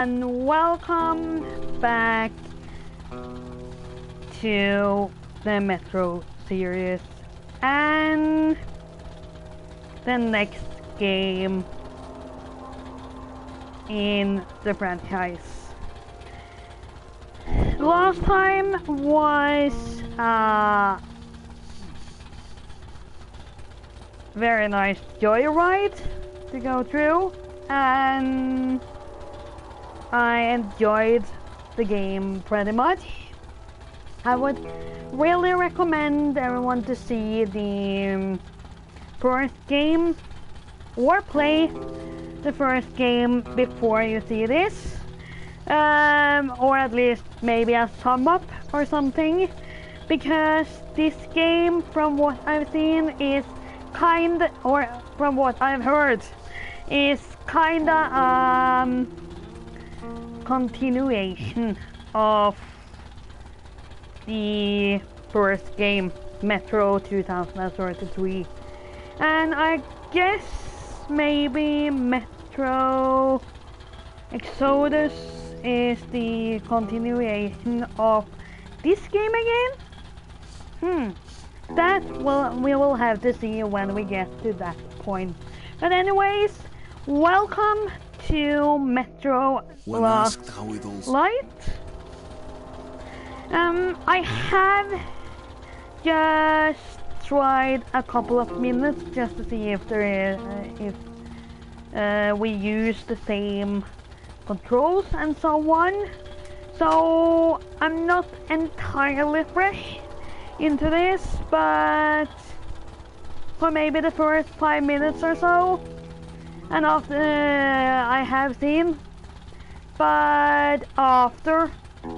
And welcome back to the Metro series and the next game in the franchise. Last time was very nice joyride to go through, and I enjoyed the game pretty much. I would really recommend everyone to see the first game or play the first game before you see this, or at least maybe a sum up or something, because this game, from what I've seen, is or from what I've heard, is kinda continuation of the first game, Metro 2033, and I guess maybe Metro Exodus is the continuation of this game again? That we will have to see when we get to that point. But anyways, welcome to Metro Last Light. I have just tried a couple of minutes just to see if there is we use the same controls and so on. So I'm not entirely fresh into this, but for maybe the first 5 minutes or so, and after I have seen, but after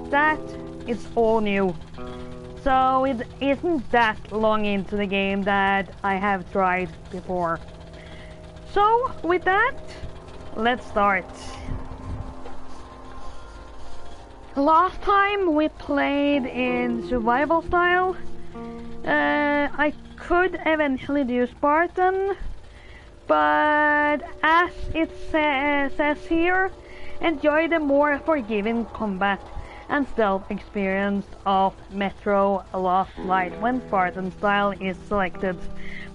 that it's all new. So it isn't that long into the game that I have tried before. So with that, let's start. Last time we played in survival style. I could eventually do Spartan, but as it says here, enjoy the more forgiving combat and stealth experience of Metro Last Light when Spartan style is selected.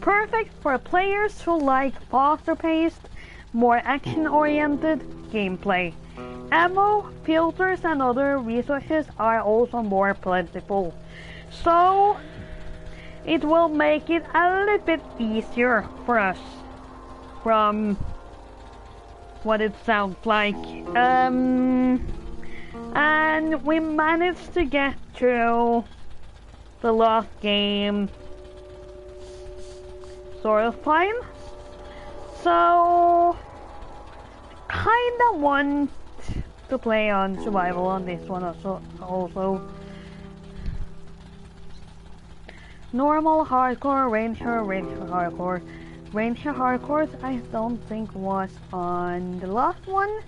Perfect for players who like faster paced, more action-oriented gameplay. Ammo, filters and other resources are also more plentiful, so it will make it a little bit easier for us from what it sounds like. And we managed to get through the last game sort of fine, so kinda want to play on survival on this one also. Normal, hardcore, ranger, hardcore. Ranger hardcore I don't think was on the last one.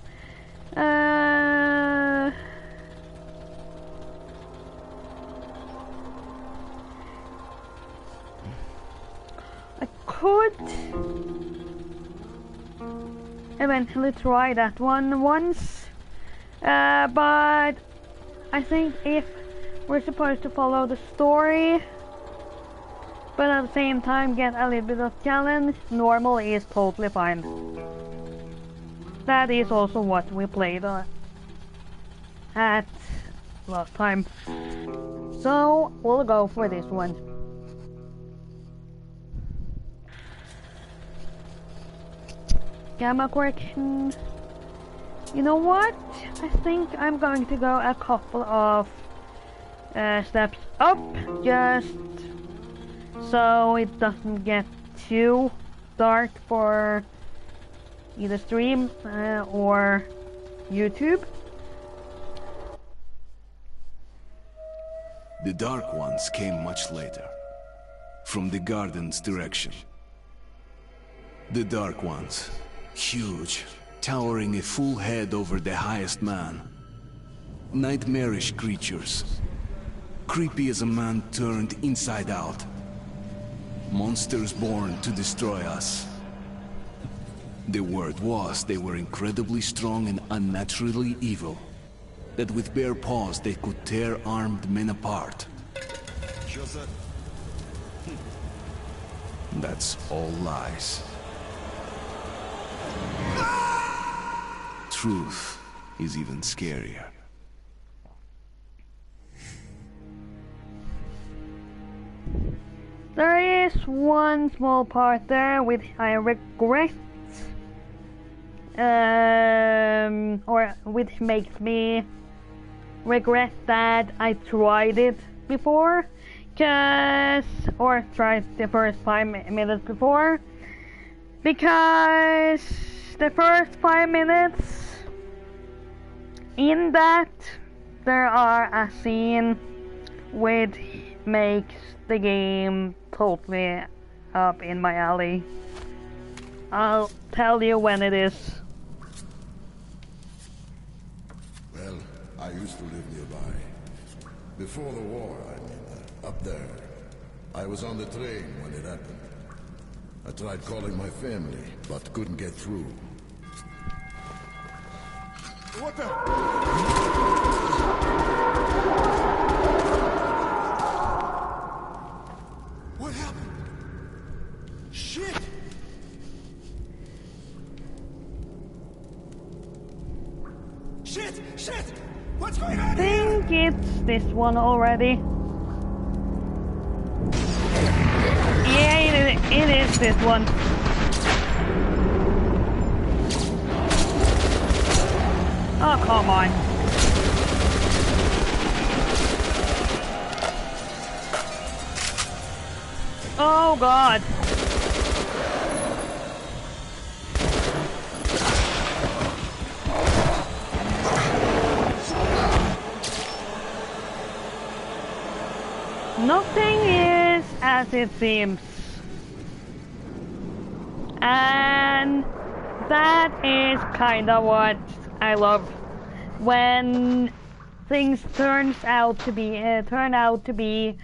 I could eventually try that one once, but I think if we're supposed to follow the story but at the same time get a little bit of challenge, normal is totally fine. That is also what we played at last time, so we'll go for this one. Gamma correction. You know what? I think I'm going to go a couple of steps up, just so it doesn't get too dark for either stream or YouTube. The Dark Ones came much later, from the garden's direction. The Dark Ones, huge, towering a full head over the highest man. Nightmarish creatures, creepy as a man turned inside out. Monsters born to destroy us. The word was they were incredibly strong and unnaturally evil. That with bare paws they could tear armed men apart. That's all lies. Truth is even scarier. There is one small part there which I regret, or which makes me regret that I tried it before, or tried the first 5 minutes before, because the first 5 minutes in that there are a scene which makes the game totally up in my alley. I'll tell you when it is. Well, I used to live nearby. Before the war, up there. I was on the train when it happened. I tried calling my family, but couldn't get through. What the? What happened? Shit! Shit! Shit! What's going on here? I think it's this one already. Yeah, it is this one. Oh, come on. Oh, God. Nothing is as it seems. And that is kind of what I love. When things turn out to be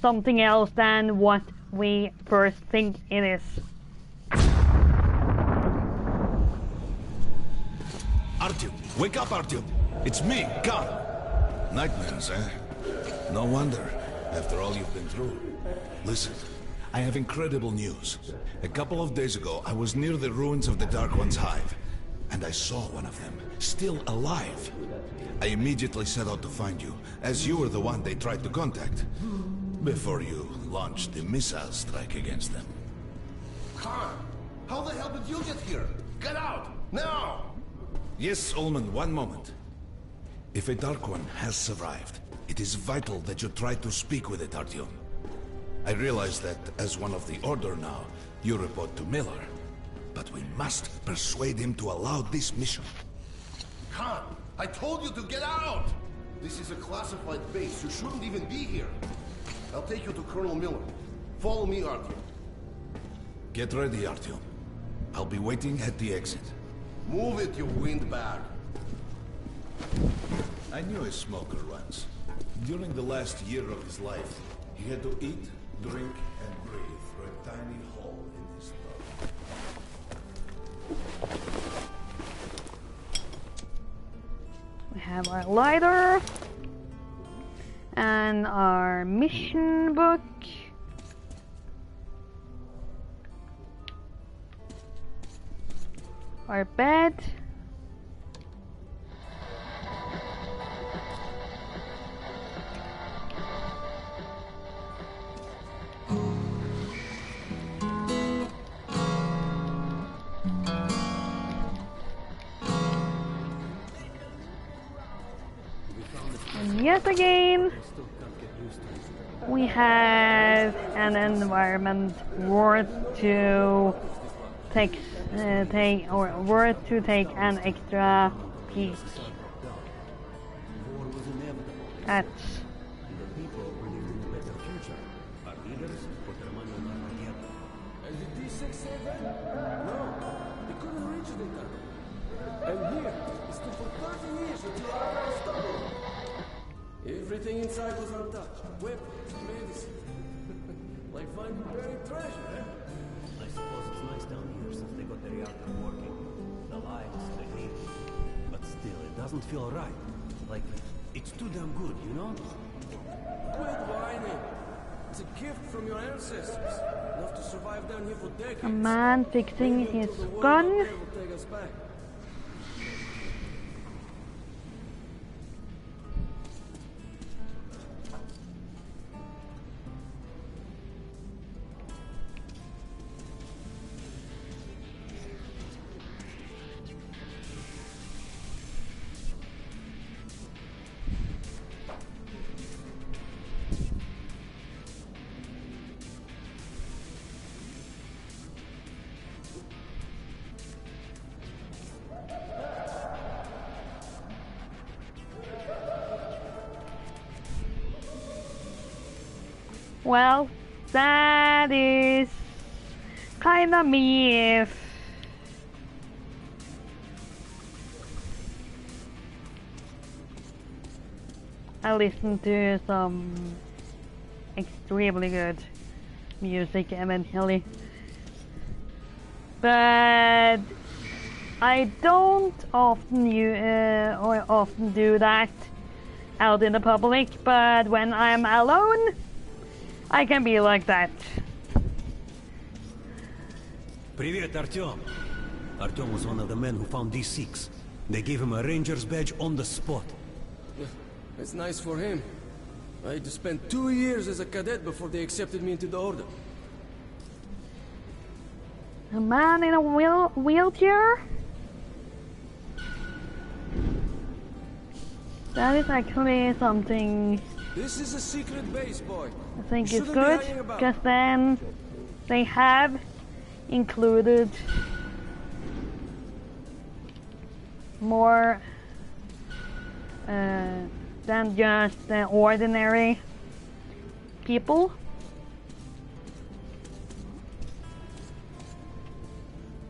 something else than what we first think it is. Artyom, wake up, Artyom! It's me, Khan! Nightmares, eh? No wonder, after all you've been through. Listen, I have incredible news. A couple of days ago, I was near the ruins of the Dark One's hive, and I saw one of them, still alive. I immediately set out to find you, as you were the one they tried to contact, before you launched the missile strike against them. Khan, how the hell did you get here? Get out, now! Yes, Ullman, one moment. If a Dark One has survived, it is vital that you try to speak with it, Artyom. I realize that, as one of the Order now, you report to Miller. But we must persuade him to allow this mission. Khan, I told you to get out! This is a classified base. You shouldn't even be here. I'll take you to Colonel Miller. Follow me, Artyom. Get ready, Artyom. I'll be waiting at the exit. Move it, you windbag. I knew a smoker once. During the last year of his life, he had to eat, drink, and breathe through a tiny hole in his throat. We have our lighter and our mission book. Our bed. And yet again, we have an environment worth to take an extra peek at. Everything inside was untouched. Weapons, medicine. Like finding buried treasure, eh? I suppose it's nice down here. ever since they got the reactor working. The lights, the heat. But still, it doesn't feel right. Like, it's too damn good, you know? Quit whining. It's a gift from your ancestors. Enough to survive down here for decades. A man fixing Maybe his until the world gun. out there will take us back. Well, that is kinda me if I listen to some extremely good music eventually. But I don't often do that out in the public, but when I'm alone, I can be like that. Привет, Artyom. Artyom was one of the men who found these six. They gave him a ranger's badge on the spot. It's nice for him. I had to spend 2 years as a cadet before they accepted me into the order. A man in a wheelchair? That is actually something This is a secret base, boy. I think is Shouldn't be good, hanging about. because then they have included more than just the ordinary people.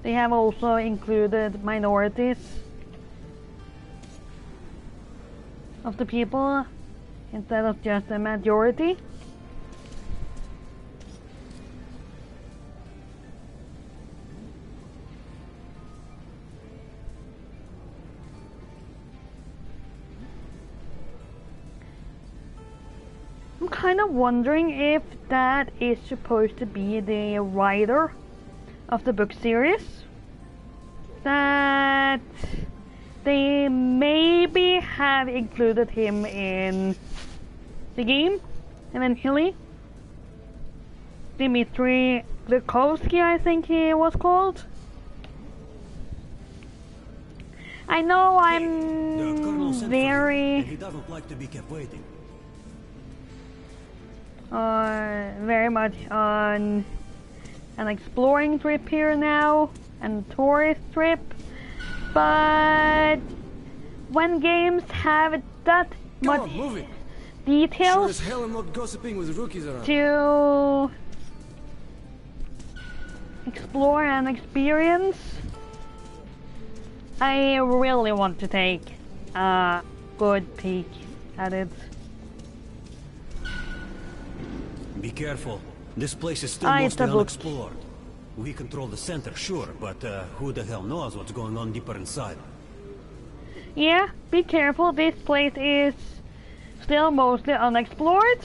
They have also included minorities of the people instead of just the majority. I'm kind of wondering if that is supposed to be the writer of the book series. That they maybe have included him in the game eventually. Dmitry Glukhovsky, I think he was called. I know The colonel I'm sent for him, and very he doesn't like to be kept waiting. very much on an exploring trip here now and a tourist trip, but when games have that Come much on, move it. Sure details as hell I'm not gossiping with rookies around. to explore and experience, I really want to take a good peek at it. Be careful. This place is still It's mostly a book. unexplored. We control the center, sure, but who the hell knows what's going on deeper inside? Yeah, be careful, this place is still mostly unexplored.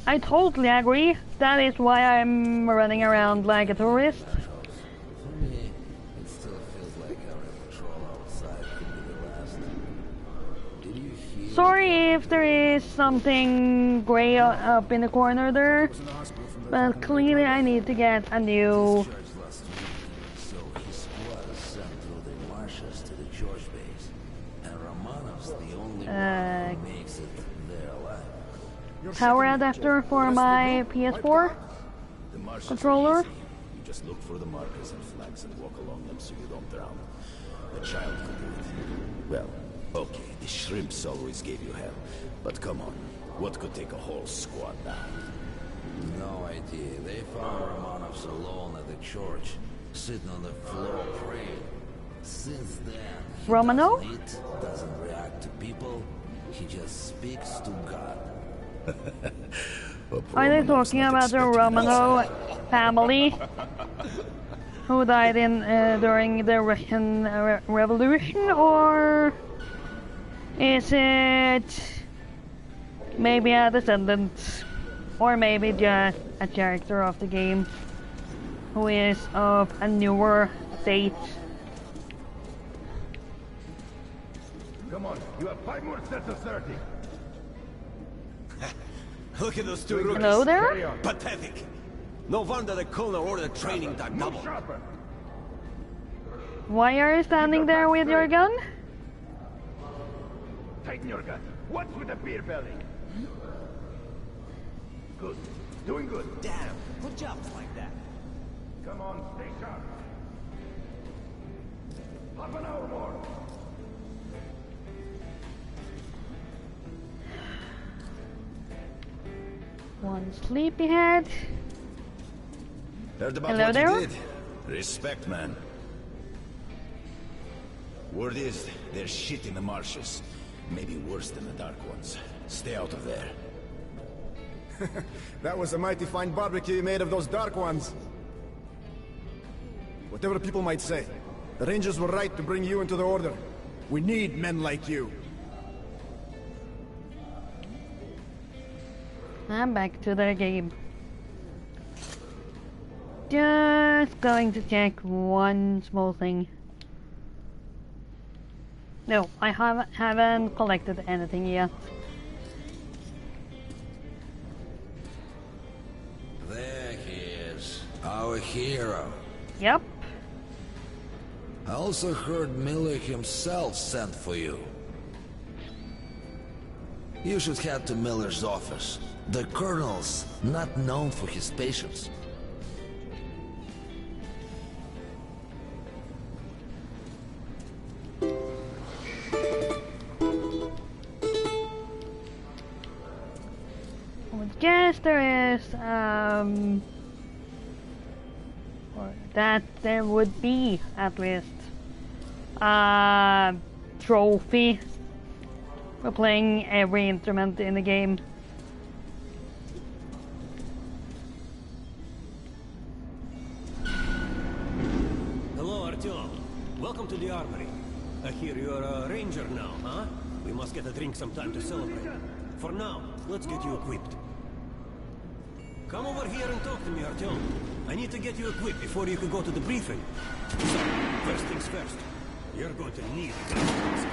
I totally agree. That is why I'm running around like a tourist. For me, it still feels like our patrol outside could be the last. Did you feel Sorry if there is something gray up in the corner there, but clearly I need to get a new discharged last week? So his squad is sent through the marshes to the George base, and Romanov's the only one who makes it there alive. power adapter for my PS4 The marshes are controller. easy. You just look for the markers and flags and walk along them so you don't drown. A child could do it. Well, okay, the shrimps always gave you hell. But come on, what could take a whole squad down? No idea. They found Romanovs alone at the church, sitting on the floor praying. Since then, he Romanov? doesn't eat, doesn't react to people. He just speaks to God. Are they talking about the Romanov family? who died in during the Russian Revolution, or is it maybe a descendant, or maybe just a character of the game who is of a newer date? Come on, you have 5 more sets of 30. Look at those two rookies. Hello there? Pathetic. No wonder the Colonel ordered training time double. Why are you standing there with your gun? Tighten your gun. What's with the beer belly? Good. Doing good. Damn. Good jobs like that. Come on, stay sharp. Half an hour more. One sleepyhead. Heard about Hello what there? you did. Respect, man. Word is, there's shit in the marshes. Maybe worse than the Dark Ones. Stay out of there. That was a mighty fine barbecue you made of those Dark Ones. Whatever people might say, the Rangers were right to bring you into the Order. We need men like you. I'm back to the game. Just going to check one small thing. No, I haven't collected anything yet. There he is, our hero. Yep. I also heard Miller himself sent for you. You should head to Miller's office. The Colonel's not known for his patience. I guess there is, or that there would be at least a trophy for playing every instrument in the game. Hello, Artyom. Welcome to the Armory. I hear you're a ranger now, huh? We must get a drink sometime to celebrate. For now, let's get you equipped. Come over here and talk to me, Artyom. I need to get you equipped before you can go to the briefing. So, first things first. You're going to need a gas mask.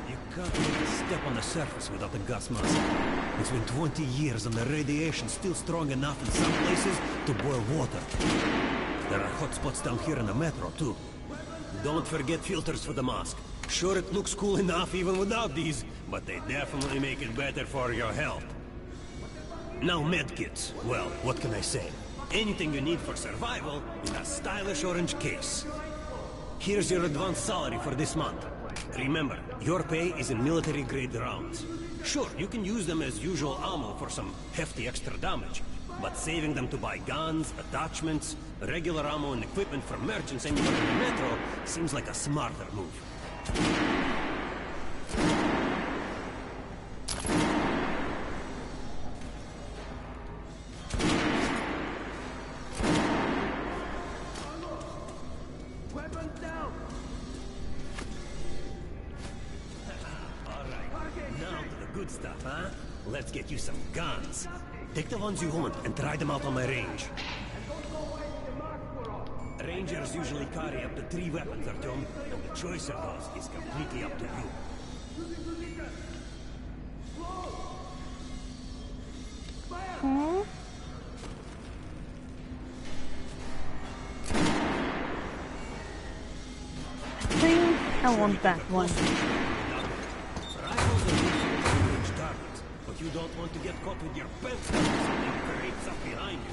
You can't even step on the surface without a gas mask. It's been 20 years and the radiation's still strong enough in some places to boil water. There are hot spots down here in the metro, too. Don't forget filters for the mask. Sure, it looks cool enough even without these, but they definitely make it better for your health. Now medkits. Well, what can I say? Anything you need for survival in a stylish orange case. Here's your advance salary for this month. Remember, your pay is in military-grade rounds. Sure, you can use them as usual ammo for some hefty extra damage, but saving them to buy guns, attachments, regular ammo and equipment from merchants anywhere in the metro seems like a smarter move. Stuff, huh? Let's get you some guns. Take the ones you want and try them out on my range. Rangers usually carry up to 3 weapons, Artyom, and the choice of those is completely up to you. I think I want that one. But you don't want to get caught with your pants down or something creeps up behind you.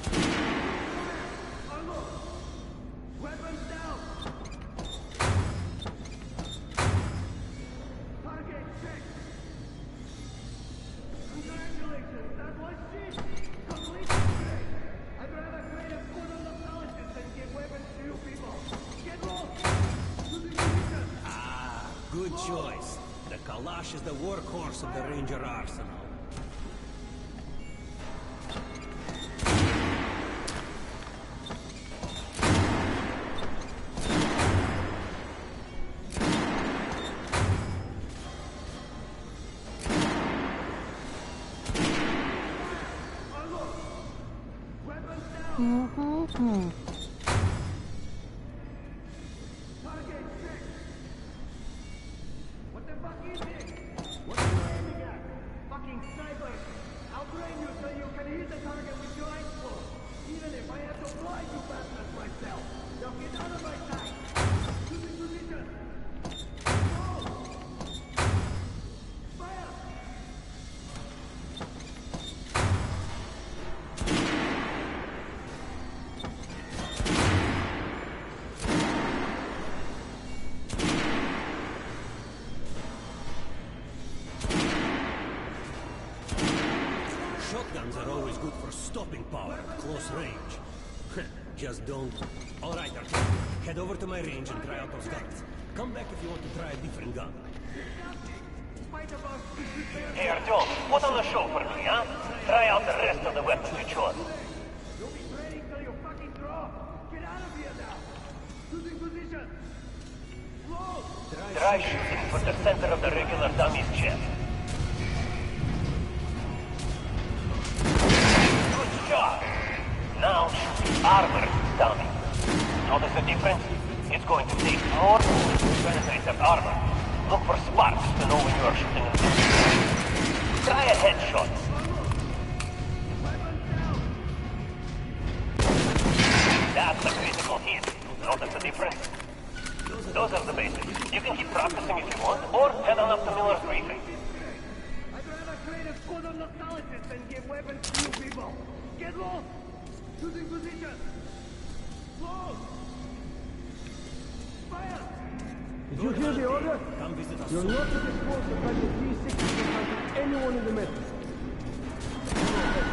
Weapons down! Target checked! Congratulations, that was cheap! Complete upgrade! I'd rather create a full of intelligence than give weapons to you people! Get lost! Ah, good choice. The Kalash is the workhorse of the Ranger arsenal. Mm-hmm. What the fuck is it? What are you aiming at? Fucking sniper! I'll train you so you can hit the target with your eyes closed. Even if I have to blind you bastards myself. Now get out of my sight! Losing position! Go! Fire! Shotguns are always good for stopping power at close range. Just don't... Alright, Artyom. Head over to my range and try out those guns. Come back if you want to try a different gun. Hey, Artyom, put on a show for me, huh? Try out the rest of the weapons you chose. You'll be training till you fucking draw! Get out of here now! Losing position! Slow! Try shooting for the center of the regular dummy's chest. Good job! Now shoot the armored dummy. Notice the difference? It's going to take more bullets to penetrate that armor. Look for sparks to know when you are shooting a gun. Try a headshot. That's a critical hit. Notice the difference? Those are the basics. You can keep practicing if you want, or head on up to Miller's briefing. I'd rather create a squad of nostalgists than give weapons to you people. Get lost! Losing position! Slow! Fire! Did you hear the order? Come visit us You're soon. not to be forced to find the 360 behind anyone in the metro.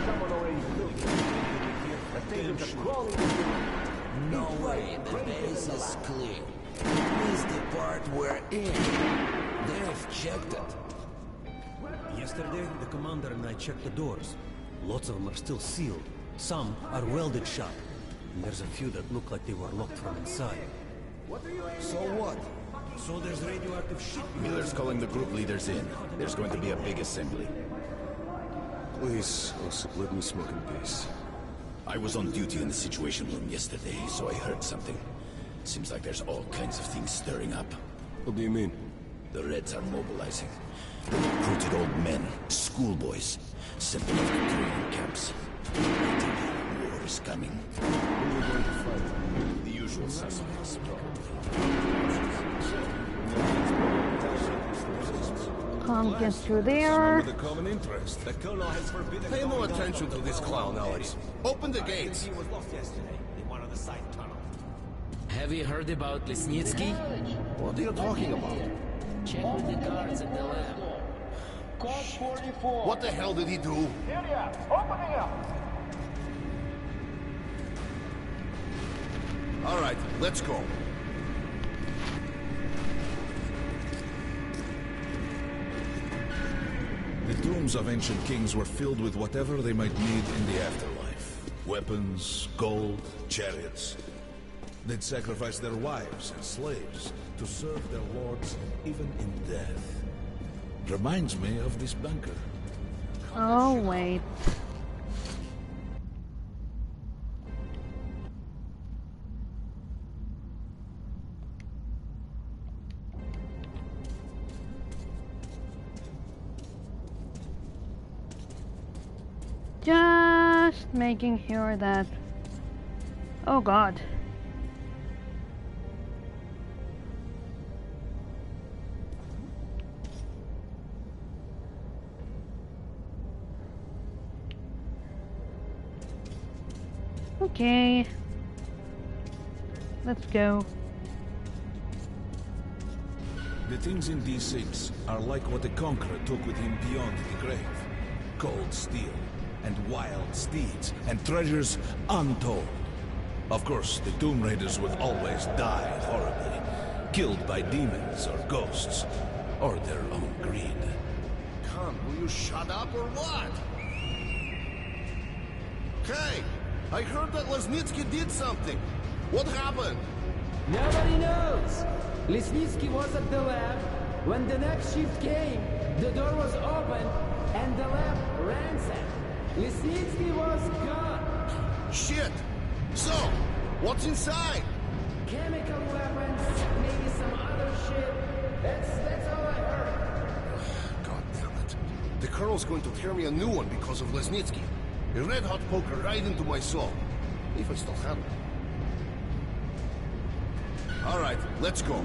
Someone already killed you. The things are crawling with you. No way, the base is clear. This is the part we're in. They've checked it. Yesterday, the commander and I checked the doors. Lots of them are still sealed. Some are welded shut. And there's a few that look like they were locked from inside. So what? So there's radioactive shit. Miller's calling the group leaders in. There's going to be a big assembly. Please, let me smoke in peace. I was on duty in the Situation Room yesterday, so I heard something. Seems like there's all kinds of things stirring up. What do you mean? The Reds are mobilizing. They recruited old men, schoolboys, sent them off to training camps. I tell you, war is coming. Who are you going to fight? The usual suspects, Can't get through there. With a common interest. The colonel has forbidden... Pay no attention to this clown, Alex. Open the gates. He was lost yesterday in one of the side tunnels. Have you heard about Lesnitsky? What are you talking about? Check with the guards at the lab. Code 44. What the hell did he do? Area, opening up. All right, let's go. The tombs of ancient kings were filled with whatever they might need in the afterlife. Weapons, gold, chariots. They'd sacrifice their wives and slaves to serve their lords even in death. Reminds me of this bunker. Oh, wait. Just making sure that... Oh god. Okay. Let's go. The things in D6 are like what the Conqueror took with him beyond the grave. Cold steel, and wild steeds, and treasures untold. Of course, the Tomb Raiders would always die horribly, killed by demons or ghosts, or their own greed. Come, will you shut up or what? Hey, I heard that Lesnitsky did something. What happened? Nobody knows! Lesnitsky was at the lab. When the next shift came, the door was open, and the lab ransacked. Lesnitsky was gone. Shit! So, what's inside? Chemical weapons, maybe some other shit. That's all I heard. God damn it. The Colonel's going to tear me a new one because of Lesnitsky. A red-hot poker right into my soul. If I still have it. Alright, let's go.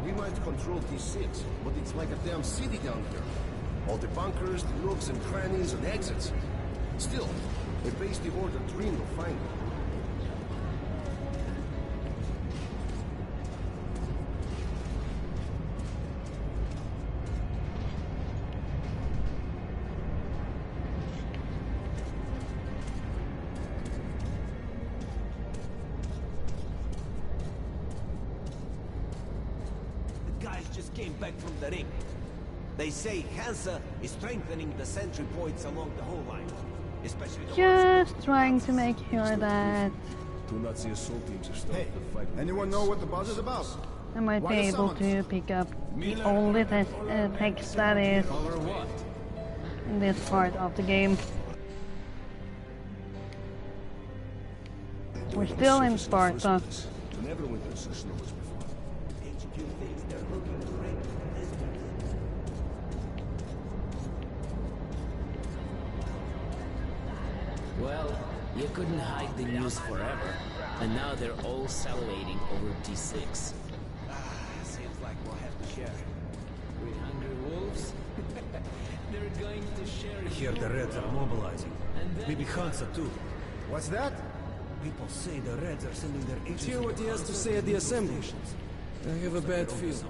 We might control T6, but it's like a damn city down here. All the bunkers, the nooks and crannies and exits. Still, a base the Order dreamed of finding. The guys just came back from the ring. They say Hansa is strengthening the sentry points along the whole line. Especially the Just trying to make sure that Hey, anyone know what the buzz is about? I might be able to pick up the only text that is in this part of the game. We're still in Sparta. Well, you couldn't hide the news forever, and now they're all salivating over T6. seems like we'll have to share. We hungry wolves? They're going to share. I hear the Reds are mobilizing. Maybe Hansa too. What's that? People say the Reds are sending their agents. Hear what he has to say at the assembly. I have a bad feeling.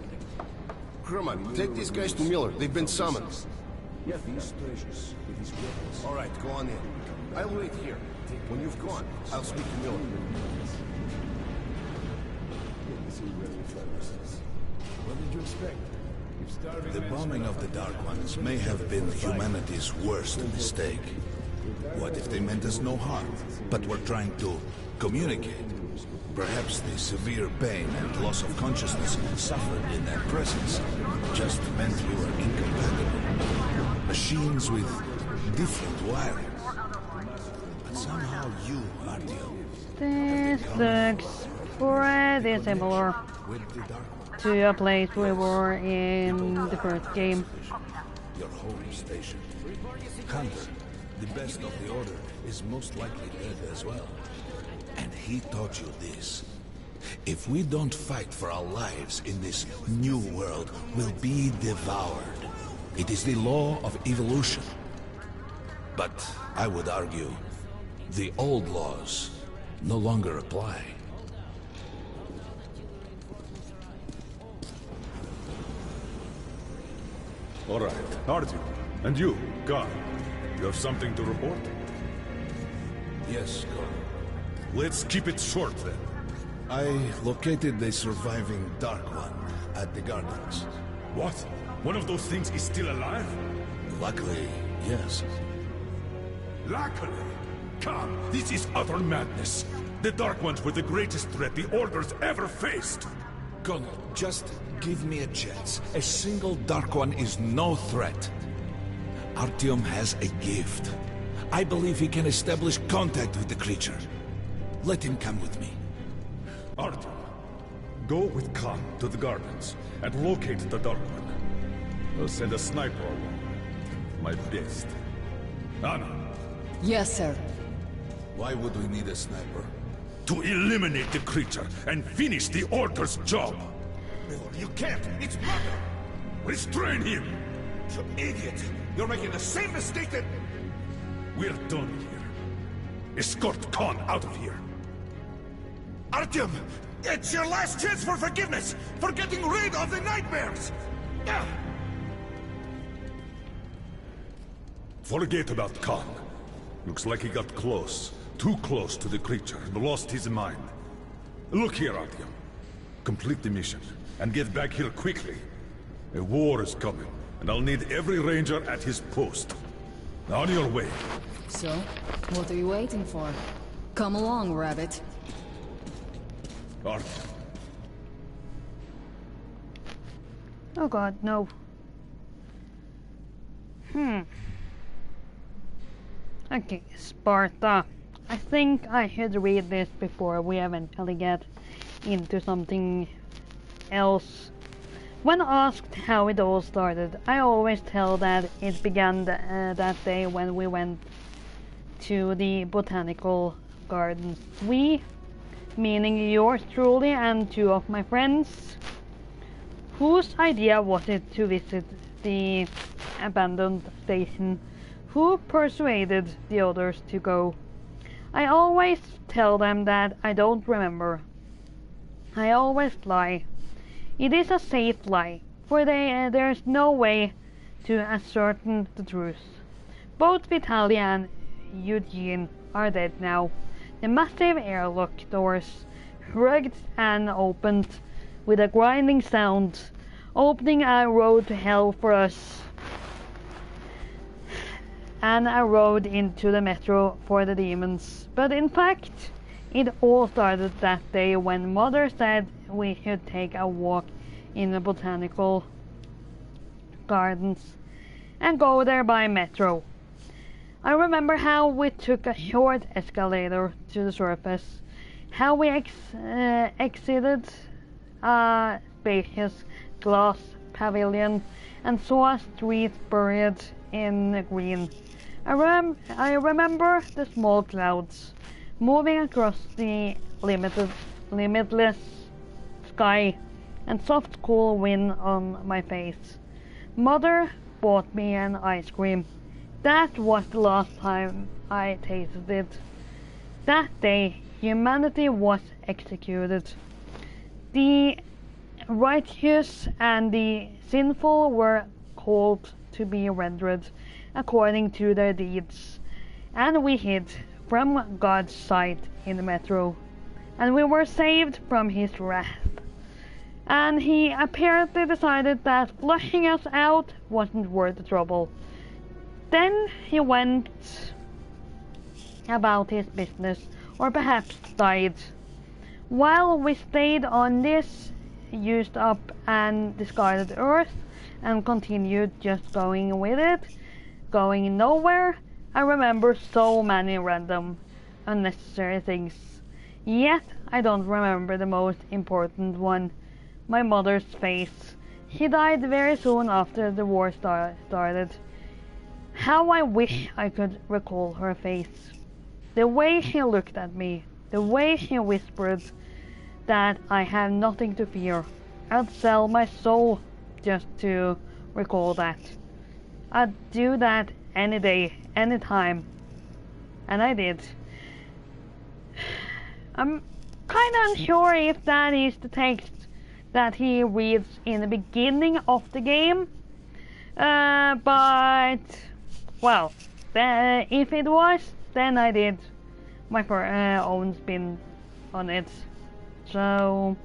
Herman, take these guys to Miller. They've been summoned. Alright, go on in. I'll wait here. When you've gone, I'll speak to Miller. What did you expect? The bombing of the Dark Ones may have been humanity's worst mistake. What if they meant us no harm, but were trying to communicate? Perhaps the severe pain and loss of consciousness suffered in their presence just meant we were incompatible. Machines with different wiring. But somehow you, Artyom, This looks pretty similar to a place we were in the first game. your home station. Hunter, the best of the Order, is most likely dead as well. And he taught you this. If we don't fight for our lives in this new world, we'll be devoured. It is the law of evolution. But I would argue, the old laws no longer apply. All right, Artyom. And you, God, you have something to report? Yes, Colonel. Let's keep it short, then. I located the surviving Dark One at the Gardens. What? One of those things is still alive? Luckily, yes. Luckily? Come, this is utter madness. The Dark Ones were the greatest threat the Order's ever faced. Colonel, just give me a chance. A single Dark One is no threat. Artyom has a gift. I believe he can establish contact with the creature. Let him come with me. Artyom, go with Khan to the Gardens and locate the Dark One. I'll send a sniper along. My best. Anna. Yes, sir. Why would we need a sniper? To eliminate the creature and finish the Order's job. You can't! It's murder! Restrain him! You idiot! You're making the same mistake that... We're done here. Escort Khan out of here. Artyom! It's your last chance for forgiveness! For getting rid of the nightmares! Forget about Khan. Looks like he got close. Too close to the creature and lost his mind. Look here, Artyom. Complete the mission and get back here quickly. A war is coming, and I'll need every ranger at his post. On your way. So, what are you waiting for? Come along, Rabbit. Artyom. Oh god, no. Okay, Sparta. I think I should read this before we eventually get into something else. When asked how it all started, I always tell that it began that day when we went to the botanical gardens. We, meaning yours truly and two of my friends, whose idea was it to visit the abandoned station, who persuaded the others to go. I always tell them that I don't remember. I always lie. It is a safe lie, for there's no way to ascertain the truth. Both Vitaly and Eugene are dead now. The massive airlock doors rugged and opened with a grinding sound, opening a road to hell for us and a road into the metro for the demons. But in fact, it all started that day when Mother said we should take a walk in the botanical gardens and go there by metro. I remember how we took a short escalator to the surface, how we exited a spacious glass pavilion and saw a street buried in green. I remember the small clouds moving across the limitless sky and soft cool wind on my face. Mother bought me an ice cream. That was the last time I tasted it. That day, humanity was executed. The righteous and the sinful were called to be rendered according to their deeds, and we hid from God's sight in the metro, and we were saved from his wrath. And he apparently decided that flushing us out wasn't worth the trouble. Then he went about his business, or perhaps died. While we stayed on this used up and discarded earth and continued just going with it, going nowhere, I remember so many random, unnecessary things. Yet I don't remember the most important one, my mother's face. She died very soon after the war started. How I wish I could recall her face. The way she looked at me, the way she whispered that I have nothing to fear. I'd sell my soul just to recall that. I'd do that any day, any time. And I did. I'm kinda unsure if that is the text that he reads in the beginning of the game. But, well, if it was, then I did my own spin on it. So...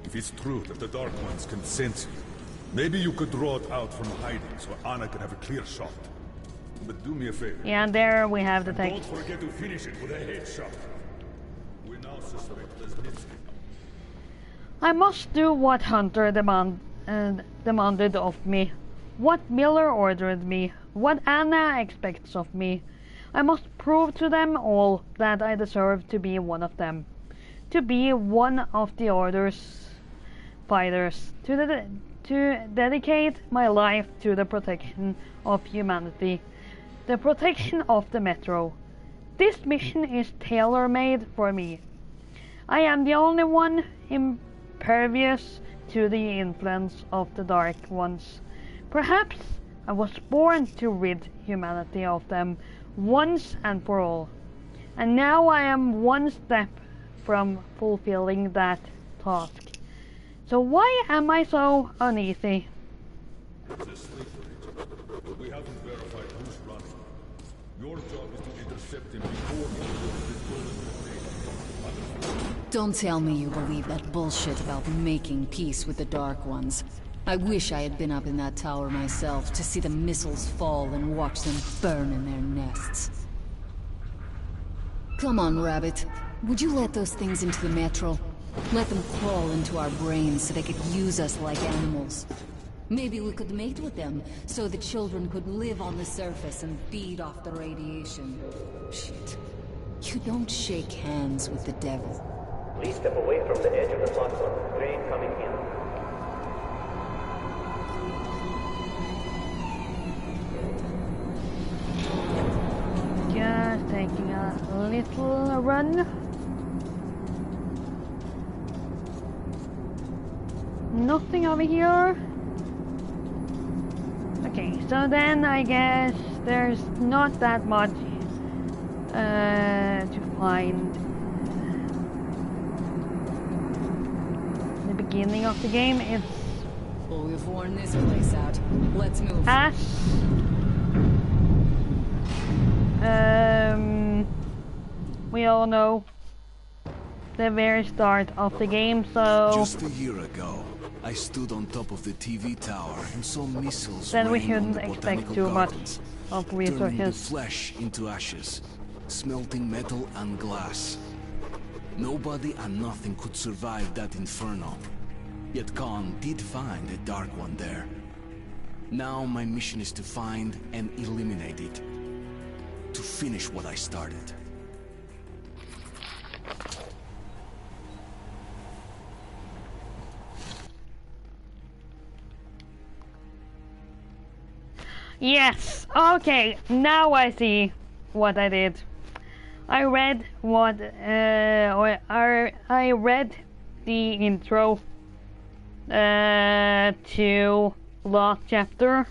If it's true that the Dark Ones can sense you, maybe you could draw it out from hiding so Anna can have a clear shot. But do me a favor. Yeah, there we have the and text. Don't forget to finish it with a headshot. We now suspect Lesnitsky. I must do what Hunter demanded of me, what Miller ordered me, what Anna expects of me. I must prove to them all that I deserve to be one of them, to be one of the Order's fighters, to dedicate my life to the protection of humanity, the protection of the Metro. This mission is tailor-made for me. I am the only one impervious to the influence of the Dark Ones. Perhaps I was born to rid humanity of them once and for all. And now I am one step from fulfilling that task. So why am I so uneasy? It's a sleeper agent, but we haven't verified who's running. Your job is to intercept him before he goes this. Don't tell me you believe that bullshit about making peace with the Dark Ones. I wish I had been up in that tower myself to see the missiles fall and watch them burn in their nests. Come on, Rabbit. Would you let those things into the Metro? Let them crawl into our brains so they could use us like animals. Maybe we could mate with them, so the children could live on the surface and feed off the radiation. Shit. You don't shake hands with the devil. Please step away from the edge of the platform. Train coming in. Just taking a little run. Nothing over here. Okay, so then I guess there's not that much to find. The beginning of the game, it's... Well, we've worn this place out. Let's move. We all know the very start of the game, so... Just a year ago, I stood on top of the TV tower and saw missiles then we rain on shouldn't the expect botanical too much gardens, of turning the resources. flesh into ashes, smelting metal and glass. Nobody and nothing could survive that inferno. Yet Khan did find a Dark One there. Now my mission is to find and eliminate it. To finish what I started. Yes, okay, now I see what I did. I read what, I read the intro to last chapter,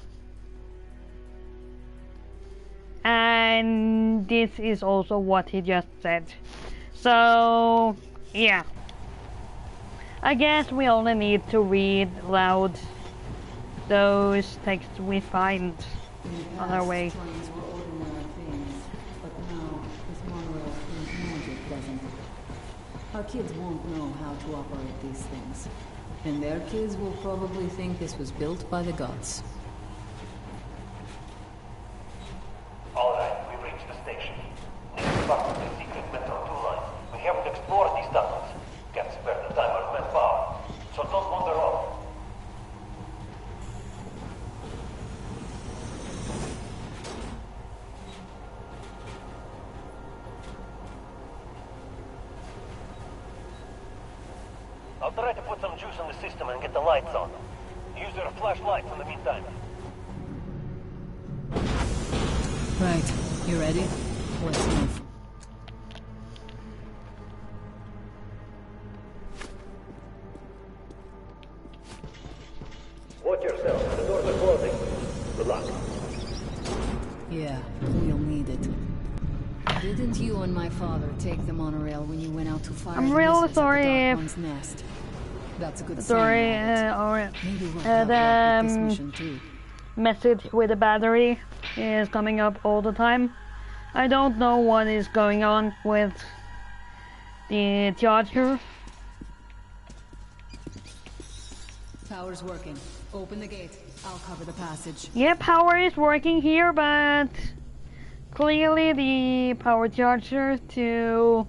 and this is also what he just said. So, yeah. I guess we only need to read loud those texts we find on our way. Trains were ordinary things, but now this monorail brings magic, doesn't it? Our kids won't know how to operate these things, and their kids will probably think this was built by the gods. Alright, we've reached the station. Next part of the secret Metro 2 line. We haven't explored these tunnels. Can't spare the time or manpower. So don't wander off. I'll try to put some juice in the system and get the lights on. Use your flashlights in the meantime. Right, you ready? Let's move. Watch yourself. The doors are closing. Good luck. Yeah, we'll need it. Didn't you and my father take the monorail when you went out to fire I'm the real missiles sorry at the Dark if... One's nest? That's a good Sorry, sign. Maybe we'll have luck with this mission too. Message with the battery is coming up all the time. I don't know what is going on with the charger. Power's working. Open the gate. I'll cover the passage. Yeah, power is working here, but clearly the power charger to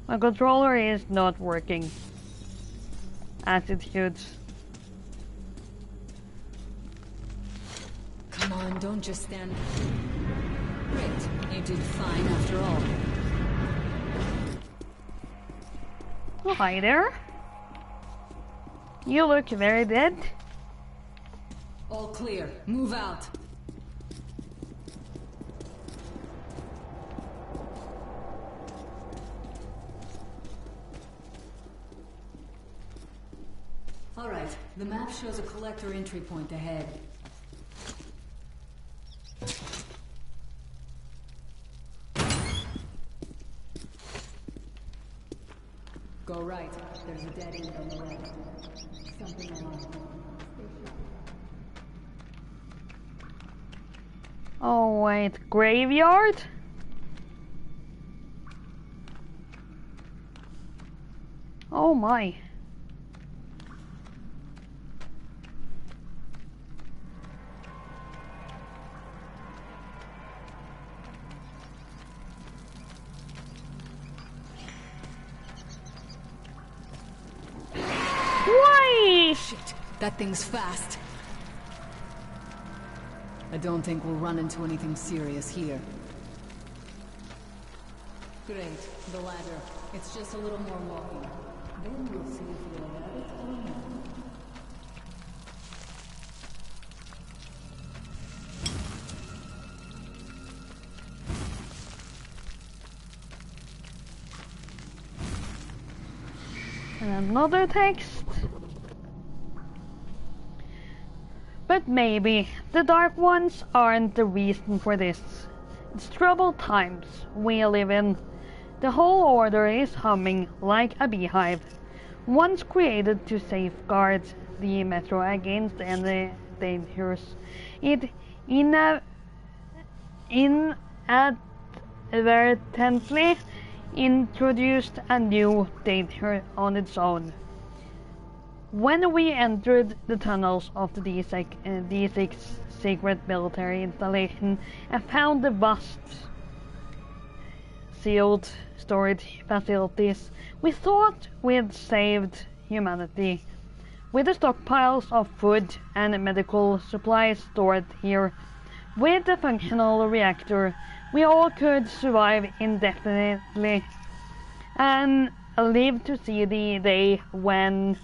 my controller is not working as it should. Come on, don't just stand. Great. You did fine after all. Oh, hi there. You look very dead. All clear. Move out. All right. The map shows a collector entry point ahead. Go right. There's a dead end on the right. Something along. Oh wait, graveyard? Oh my. Why? Shit, that thing's fast. I don't think we'll run into anything serious here. Great, the ladder. It's just a little more walking. Then we'll see if you're a rabbit or a man. And another text. But maybe the Dark Ones aren't the reason for this. It's troubled times we live in. The whole order is humming like a beehive, once created to safeguard the metro against any dangers. It inadvertently introduced a new danger on its own. When we entered the tunnels of the D6 secret military installation and found the vast sealed storage facilities, we thought we'd saved humanity. With the stockpiles of food and medical supplies stored here, with a functional reactor, we all could survive indefinitely and live to see the day when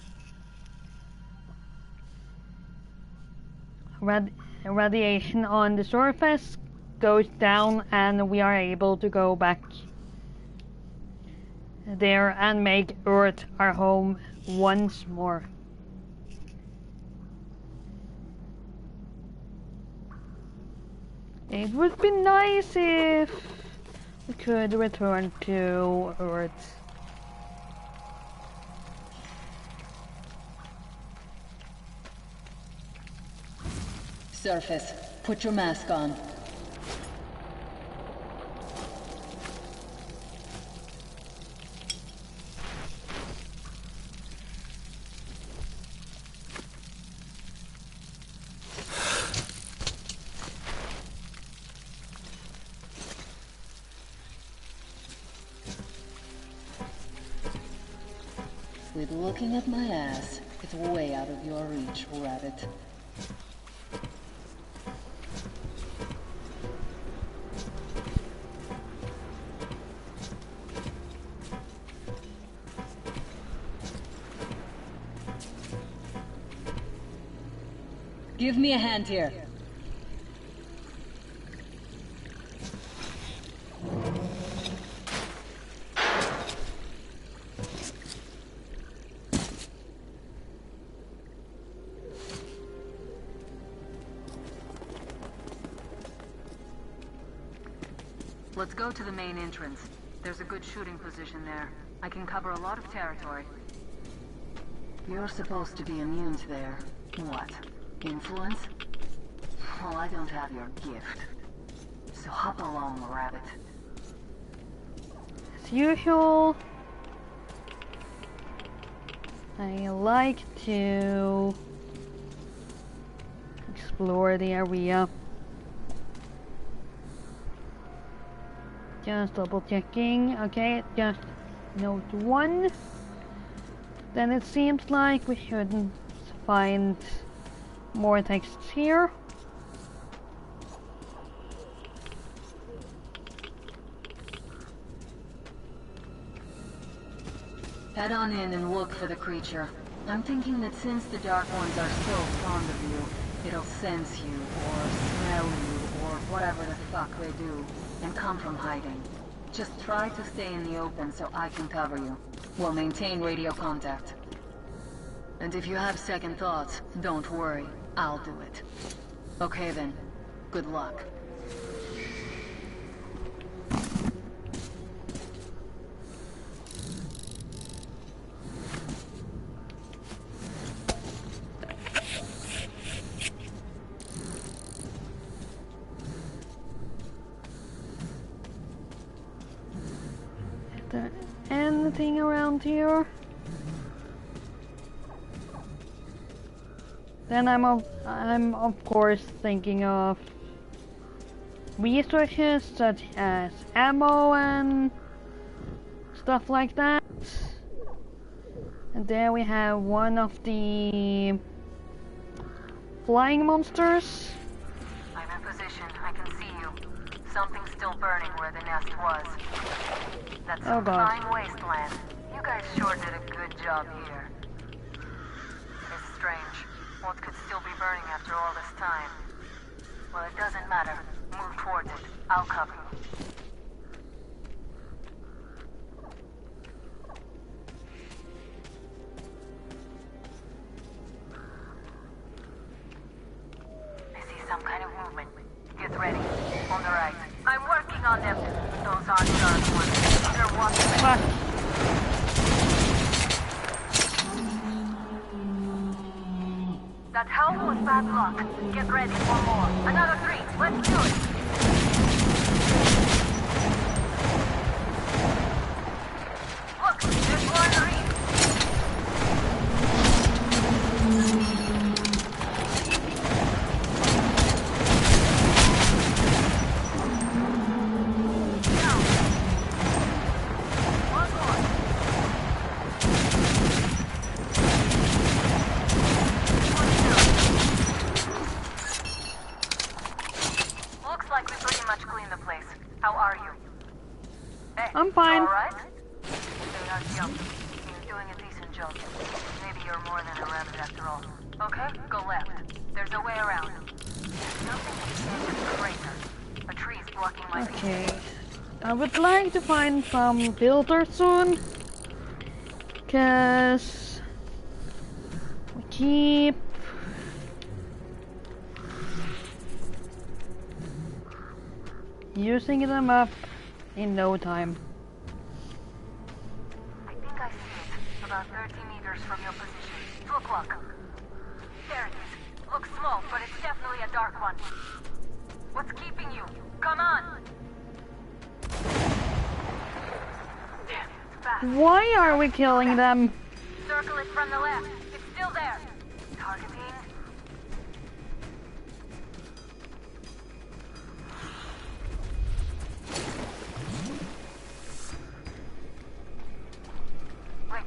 radiation on the surface goes down and we are able to go back there and make Earth our home once more. It would be nice if we could return to Earth. Surface, put your mask on. Quit looking at my ass. It's way out of your reach, rabbit. Give me a hand here. Let's go to the main entrance. There's a good shooting position there. I can cover a lot of territory. You're supposed to be immune to their... what? Influence? Well, I don't have your gift. So hop along, rabbit. As usual, I like to explore the area. Just double checking. Okay, just note 1. Then it seems like we shouldn't find more texts here. Head on in and look for the creature. I'm thinking that since the Dark Ones are so fond of you, it'll sense you, or smell you, or whatever the fuck they do, and come from hiding. Just try to stay in the open so I can cover you. We'll maintain radio contact. And if you have second thoughts, don't worry. I'll do it. Okay then. Good luck. Is there anything around here? Then I'm of course thinking of resources such as ammo and stuff like that. And there we have one of the flying monsters. I'm at Something's still burning where the nest was. That's Oh some God. fine wasteland. You guys sure did a good job here. It's strange. What could still be burning after all this time? Well, it doesn't matter. Move towards it. I'll cover you. I see some kind of movement. Get ready. On the right. I'm working on them. Those aren't Darq ones. They're walking. That help was bad luck. Get ready for more. Another 3. Let's do it. Look, there's one reef. I'm fine. All right? They are young. You're doing a decent job. Maybe you're more than a rabbit after all. Okay, go left. There's a way around. There's nothing in the crater. A tree's blocking my view. Okay. I would like to find some filters soon. Cause we keep using them up in no time. I think I see it. About 30 meters from your position. 2 o'clock. There it is. Looks small, but it's definitely a Darq one. What's keeping you? Come on! Damn, it's fast. Why are we killing them? Circle it from the left. It's still there. Targeting. Wait,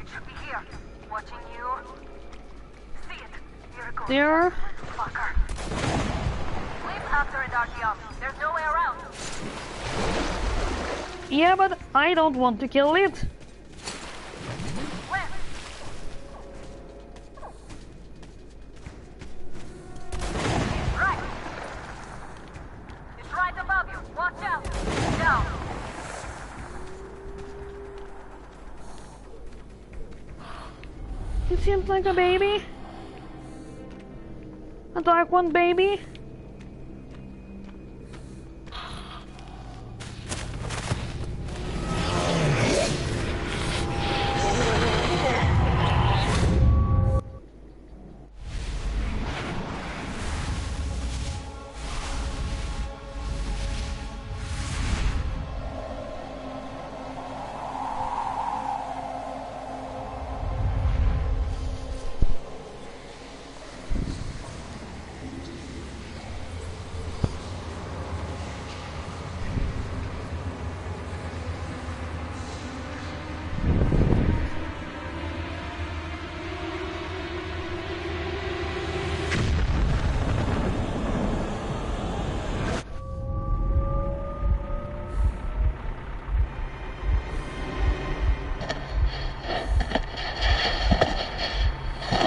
it should be here. Watching you. See it. Here it goes. There. Fucker. Leap after it, Artyom. There's no way around. Yeah, but I don't want to kill it. Left. Right. It's right above you. Watch out. Down. It seems like a baby. A Darq one baby.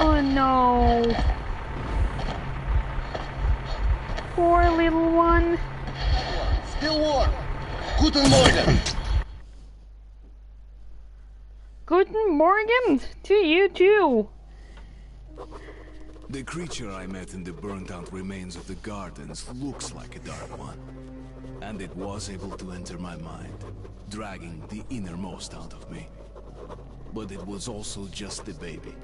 Oh no. Poor little one. Still warm. Guten Morgen. Guten Morgen to you too. The creature I met in the burnt-out remains of the gardens looks like a Darq one. And it was able to enter my mind, dragging the innermost out of me. But it was also just a baby.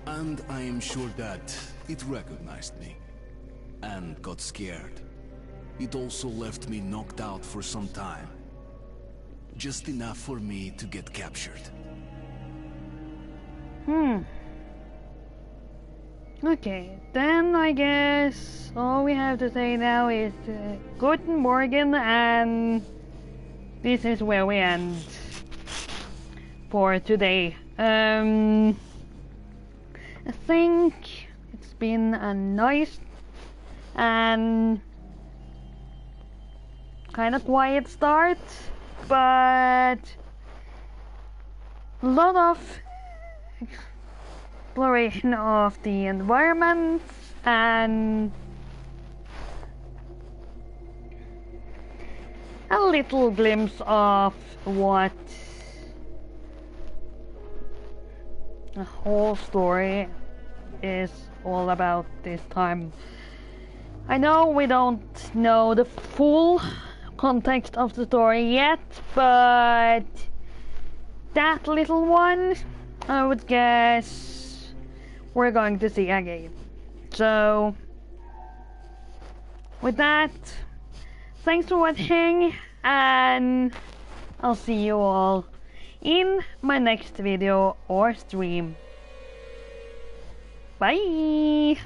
And I am sure that it recognized me. And got scared. It also left me knocked out for some time. Just enough for me to get captured. Okay, then I guess all we have to say now is Guten Morgen, and this is where we end for today. I think it's been a nice and kind of quiet start, but a lot of exploration of the environment and a little glimpse of what the whole story is all about this time. I know we don't know the full context of the story yet, but that little one, I would guess we're going to see again. So, with that, thanks for watching, and I'll see you all in my next video or stream. Bye!